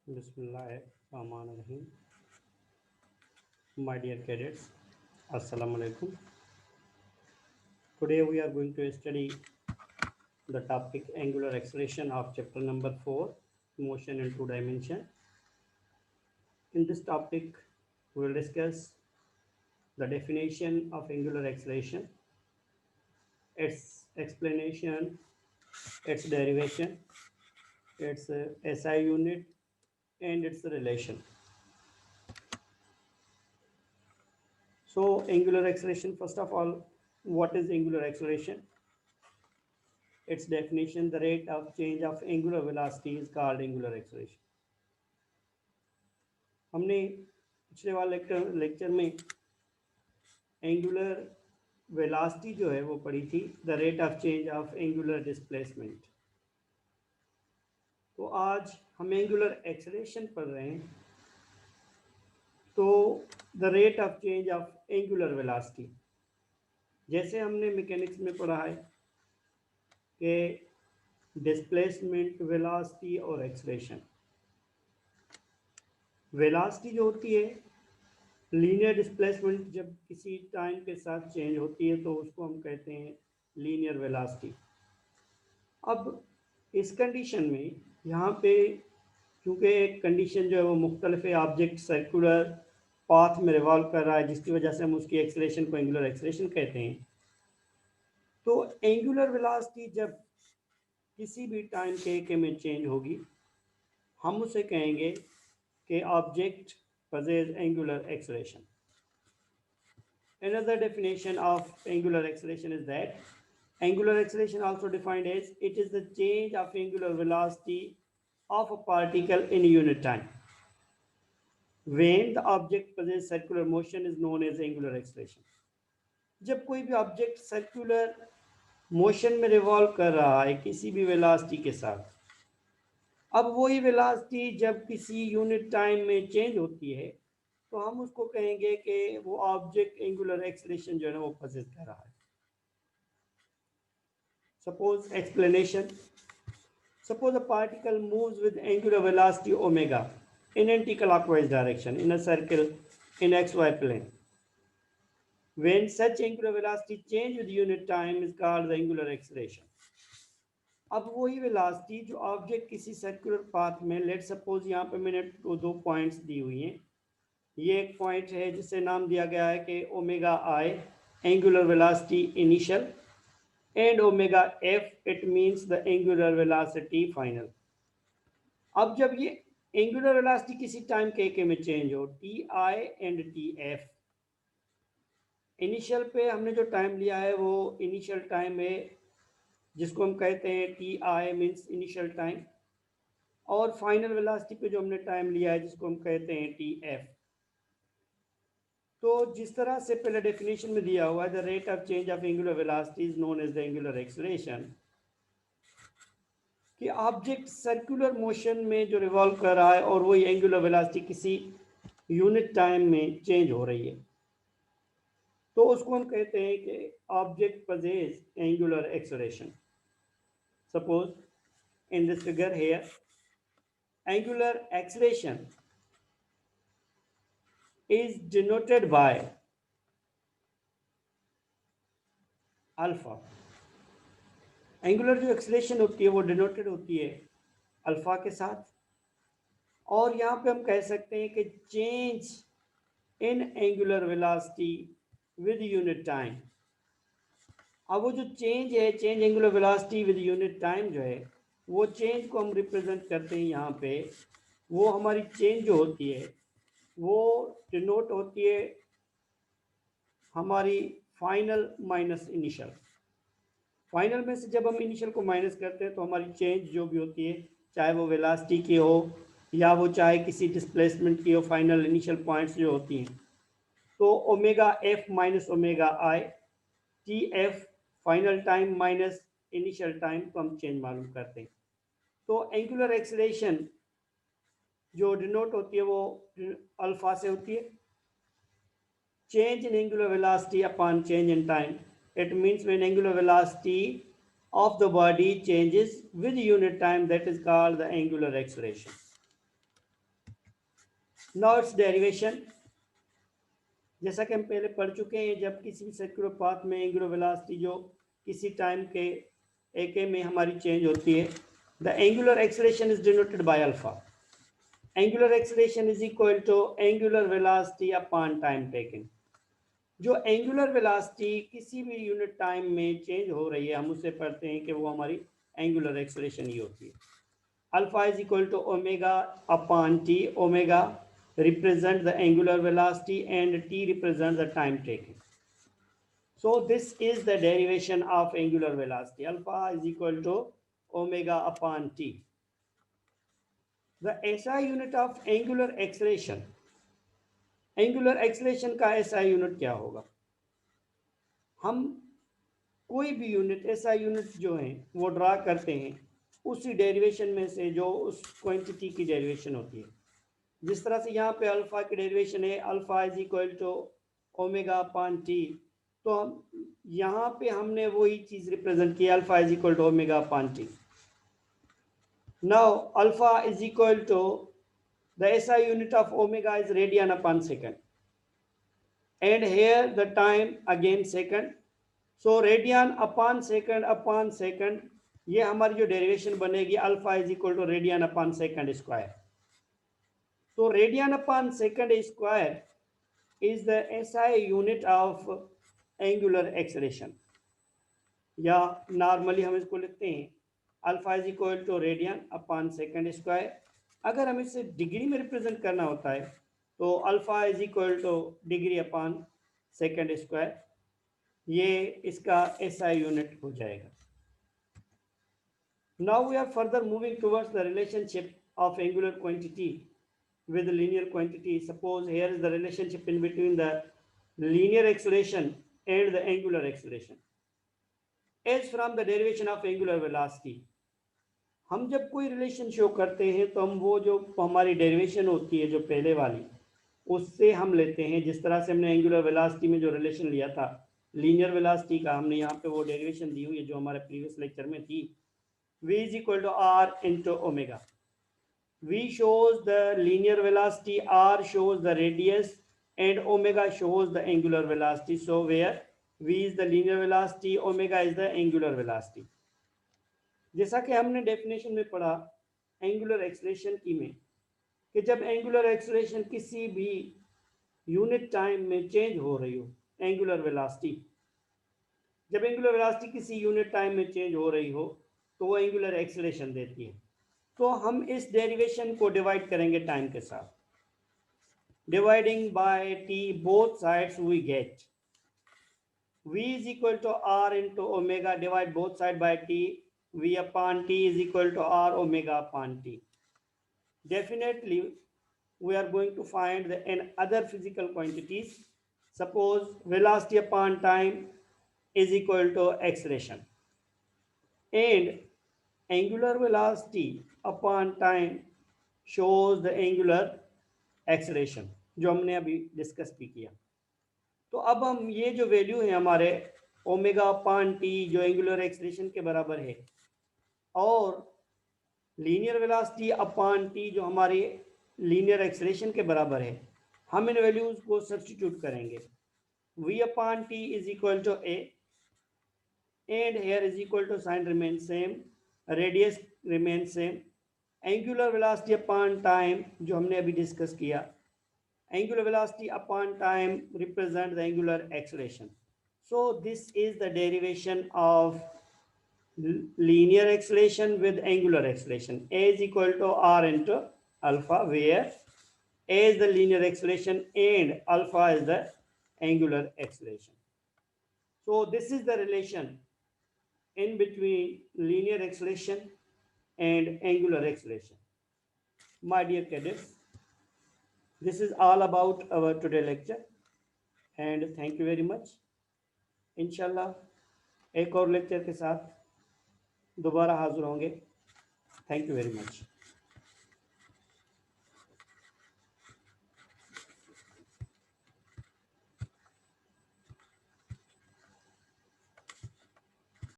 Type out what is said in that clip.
Bismillahirrahmanirrahim. My dear cadets, Assalamu alaikum. Today we are going to study the topic angular acceleration of chapter number 4, motion in two dimension. In this topic, we will discuss the definition of angular acceleration, its explanation, its derivation, its SI unit, and its relation. So, angular acceleration, first of all, what is angular acceleration? Its definition: the rate of change of angular velocity is called angular acceleration. हमने पिछले वाले lecture में angular velocity जो है वो पढ़ी थी, the rate of change of angular displacement. तो आज हम एंगुलर एक्सेलरेशन पढ़ रहे हैं। तो the rate of change of angular velocity, जैसे हमने मैकेनिक्स में पढ़ा है कि डिस्प्लेसमेंट, वेलोसिटी और एक्सेलरेशन। वेलोसिटी जो होती है, लीनियर डिस्प्लेसमेंट जब किसी टाइम के साथ चेंज होती है तो उसको हम कहते हैं लीनियर वेलोसिटी। अब इस कंडीशन में यहाँ पे क्योंकि एक कंडीशन जो है वो मुख्तलिफ है, ऑब्जेक्ट सर्कुलर पाथ में रिवॉल्व कर रहा है, जिसकी वजह से हम उसकी एक्सेलरेशन को एंगुलर एक्सेलरेशन कहते हैं। तो एंगुलर वेलोसिटी जब किसी भी टाइम के में चेंज होगी, हम उसे कहेंगे कि object possess angular acceleration. Another definition of angular acceleration is that angular acceleration, also defined as, it is the change of angular velocity of a particle in unit time. When the object possesses circular motion is known as angular acceleration. जब कोई भी object circular motion में revolve कर रहा है किसी भी velocity के साथ, अब वही वेलोसिटी जब किसी यूनिट टाइम में चेंज होती है तो हम उसको कहेंगे कि वो ऑब्जेक्ट एंगुलर एक्सेलरेशन जो है ना वो पोजेस कर रहा है। Suppose explanation, suppose a particle moves with angular velocity omega in anti-clockwise direction in a circle in xy plane. When such angular velocity change with unit time is called the angular acceleration. अब वही velocity जो object किसी circular path में, let suppose यहाँ पे मैंने दो points दी हुई हैं। ये एक पॉइंट है जिसे नाम दिया गया है कि omega I, angular velocity initial, and omega F, it means the angular velocity final. अब जब ये एंगुलर वेलोसिटी किसी टाइम के में चेंज हो, T I and T F, initial पे हमने जो टाइम लिया है वो इनिशियल टाइम है जिसको हम कहते हैं T I means initial time, और फाइनल वेलोसिटी पे जो हमने टाइम लिया है जिसको हम कहते हैं टी एफ। तो जिस तरह से पहले डेफिनेशन में दिया हुआ है, the rate of change of angular velocity is known as the angular acceleration, कि ऑब्जेक्ट सर्कुलर मोशन में जो रिवॉल्व कर रहा है और वही एंगुलर वेलोसिटी किसी यूनिट टाइम में चेंज हो रही है, तो उसको हम कहते हैं कि object possess angular acceleration. Suppose in this figure here, angular acceleration is denoted by alpha. Angular जो एक्सेलरेशन होती है वो डिनोटेड होती है अल्फा के साथ, और यहाँ पे हम कह सकते हैं कि change in angular velocity with unit time. अब वो जो चेंज है, change angular velocity with unit time जो है, वो चेंज को हम रिप्रेजेंट करते हैं यहाँ पे। वो हमारी चेंज जो होती है वो डिनोट होती है हमारी फाइनल माइनस इनिशियल। फाइनल में से जब हम इनिशियल को माइनस करते हैं तो हमारी चेंज जो भी होती है, चाहे वो वेलोसिटी की हो या वो चाहे किसी डिस्प्लेसमेंट की हो, फाइनल इनिशियल पॉइंट्स जो होती हैं, तो ओमेगा एफ माइनस ओमेगा आई, T F final time minus initial time को हम चेंज मालूम करते हैं। तो एंगुलर एक्सेलरेशन जो डिनोट होती है वो अल्फा से होती है। Change in angular velocity upon change in time, it means when angular velocity of the body changes with unit time, that is called the angular acceleration. Now it's derivation, जैसा कि हम पहले पढ़ चुके हैं, जब किसी भी सर्कुलर पाथ में एंगुलर वेलोसिटी जो किसी टाइम के AK में हमारी चेंज होती है, the angular acceleration is denoted by alpha. Angular acceleration is equal to angular velocity upon time taken. जो एंगुलर वेलोसिटी किसी भी यूनिट टाइम में चेंज हो रही है, हम उससे पढ़ते हैं कि वो हमारी एंगुलर एक्सेलरेशन ही होती है. Alpha is equal to omega upon T. Omega represent the angular velocity and t represents the time taken. So this is the derivation of angular velocity. Alpha is equal to omega upon t. The SI unit of angular acceleration. Angular acceleration का SI unit क्या होगा? हम कोई भी unit SI unit जो है वो draw करते हैं उसी डेरिवेशन में से जो उस क्वांटिटी की डेरिवेशन होती है. जिस तरह से यहाँ पे अल्फा की डेरिवेशन है, alpha is equal to omega upon T, तो हम यहाँ पे हमने वही चीज रिप्रेजेंट की, alpha is equal to omega upon T. Now alpha is equal to the SI unit of omega is radian upon second, and here the time again second. So radian upon second, ये हमारी जो derivation बनेगी, alpha is equal to radian upon second square. So radian upon second square is the SI unit of angular acceleration. या normally हम इसको लिखते हैं alpha is equal to radian upon second square. अगर हम इसे डिग्री में रिप्रेजेंट करना होता है तो alpha is equal to degree upon second square. ये इसका SI यूनिट हो जाएगा. Now we are further moving towards the relationship of angular quantity with the linear quantity. Suppose here is the relationship in between the linear acceleration and the angular acceleration. As from the derivation of angular velocity, हम जब कोई relation show करते हैं तो हम वो जो हमारी डेरिवेशन होती है जो पहले वाली, उससे हम लेते हैं. जिस तरह से हमने एंगुलर वेलोसिटी में जो रिलेशन लिया था लीनियर वेलोसिटी का, हमने यहाँ पे वो डेरिवेशन दी हुई है जो हमारे प्रीवियस लेक्चर में थी. v is equal to r into omega. V shows the linear velocity, R shows the radius, and omega shows the angular velocity. So where V is the linear velocity, omega is the angular velocity. जैसा कि हमने definition में पढ़ा angular acceleration की में, कि जब angular acceleration किसी भी यूनिट टाइम में चेंज हो रही हो, एंगुलर वेलोसिटी, जब एंगुलर वेलोसिटी किसी यूनिट टाइम में चेंज हो रही हो तो वो एंगुलर एक्सेलरेशन देती है. तो हम इस डेरिवेशन को डिवाइड करेंगे टाइम के साथ. Dividing by T both sides we get v is equal to r into omega, divide both side by t, v upon t is equal to r omega upon t. Definitely we are going to find the other physical quantities. Suppose velocity upon time is equal to acceleration, and angular velocity upon time shows the angular acceleration जो हमने अभी discuss भी किया. तो अब हम ये जो वैल्यू है हमारे ओमेगा अपॉन टी जो एंगुलर एक्सेलरेशन के बराबर है, और लीनियर वेलोसिटी अपॉन टी जो हमारी लीनियर एक्सेलरेशन के बराबर है, हम इन वैल्यूज को सब्स्टिट्यूट करेंगे. v upon T is equal to a, and here is equal to sign remains same, radius remains same. Angular velocity upon time जो हमने अभी डिस्कस किया, angular velocity upon time represent the angular acceleration. So this is the derivation of linear acceleration with angular acceleration. A is equal to r into alpha, where a is the linear acceleration and alpha is the angular acceleration. So this is the relation in between linear acceleration and angular acceleration. My dear cadets, this is all about our today lecture, and thank you very much. इंशाल्लाह एक और lecture के साथ दोबारा हाजिर होंगे. Thank you very much.